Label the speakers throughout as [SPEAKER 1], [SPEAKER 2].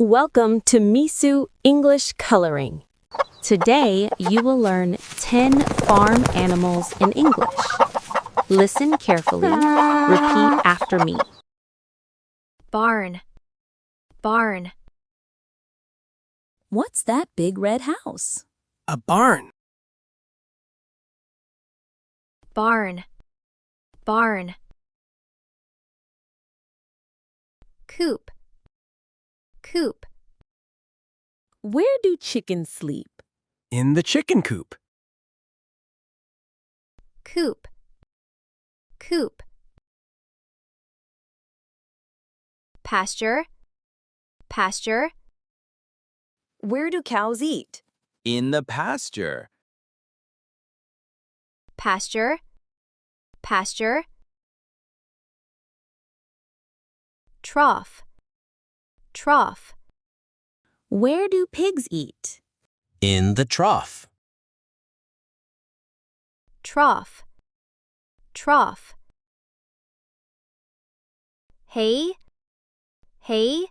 [SPEAKER 1] Welcome to Misoo English Coloring. Today, you will learn 10 farm animals in English. Listen carefully. Repeat after me.
[SPEAKER 2] Barn, barn.
[SPEAKER 1] What's that big red house?
[SPEAKER 3] A barn.
[SPEAKER 2] Barn, barn. Coop, coop.
[SPEAKER 1] Where do chickens sleep?
[SPEAKER 3] In the chicken coop.
[SPEAKER 2] Coop, coop. Pasture, pasture.
[SPEAKER 1] Where do cows eat?
[SPEAKER 4] In the pasture.
[SPEAKER 2] Pasture, pasture. Trough, trough.
[SPEAKER 1] Where do pigs eat?
[SPEAKER 4] In the trough.
[SPEAKER 2] Trough, trough. Hay, hay.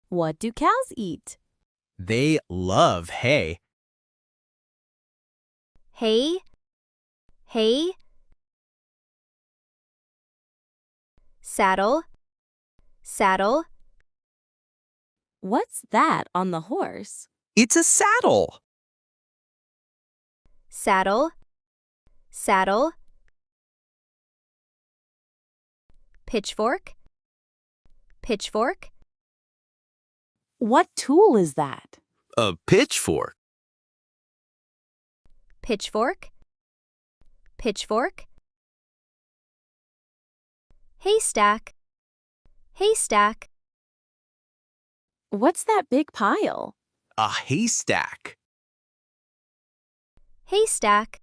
[SPEAKER 1] What do cows eat?
[SPEAKER 4] They love hay.
[SPEAKER 2] Hay, hay. Saddle, saddle.
[SPEAKER 1] What's that on the horse?
[SPEAKER 4] It's a saddle.
[SPEAKER 2] Saddle, saddle. Pitchfork, pitchfork.
[SPEAKER 1] What tool is that?
[SPEAKER 4] A pitchfork.
[SPEAKER 2] Pitchfork, pitchfork. Haystack, haystack.
[SPEAKER 1] What's that big pile?
[SPEAKER 4] A haystack.
[SPEAKER 2] Haystack,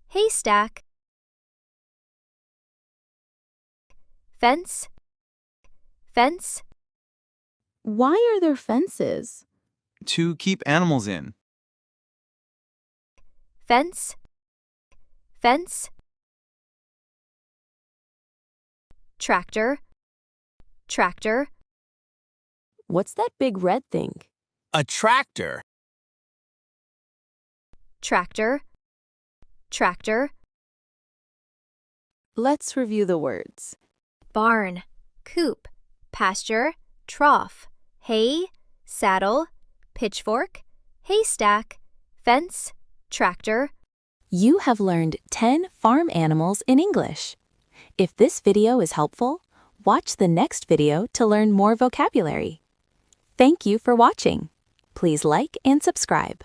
[SPEAKER 2] haystack. Fence, fence.
[SPEAKER 1] Why are there fences?
[SPEAKER 5] To keep animals in.
[SPEAKER 2] Fence, fence. Tractor, tractor.
[SPEAKER 1] What's that big red thing?
[SPEAKER 4] A tractor.
[SPEAKER 2] Tractor, tractor.
[SPEAKER 1] Let's review the words.
[SPEAKER 2] Barn, coop, pasture, trough, hay, saddle, pitchfork, haystack, fence, tractor.
[SPEAKER 1] You have learned 10 farm animals in English. If this video is helpful, watch the next video to learn more vocabulary. Thank you for watching. Please like and subscribe.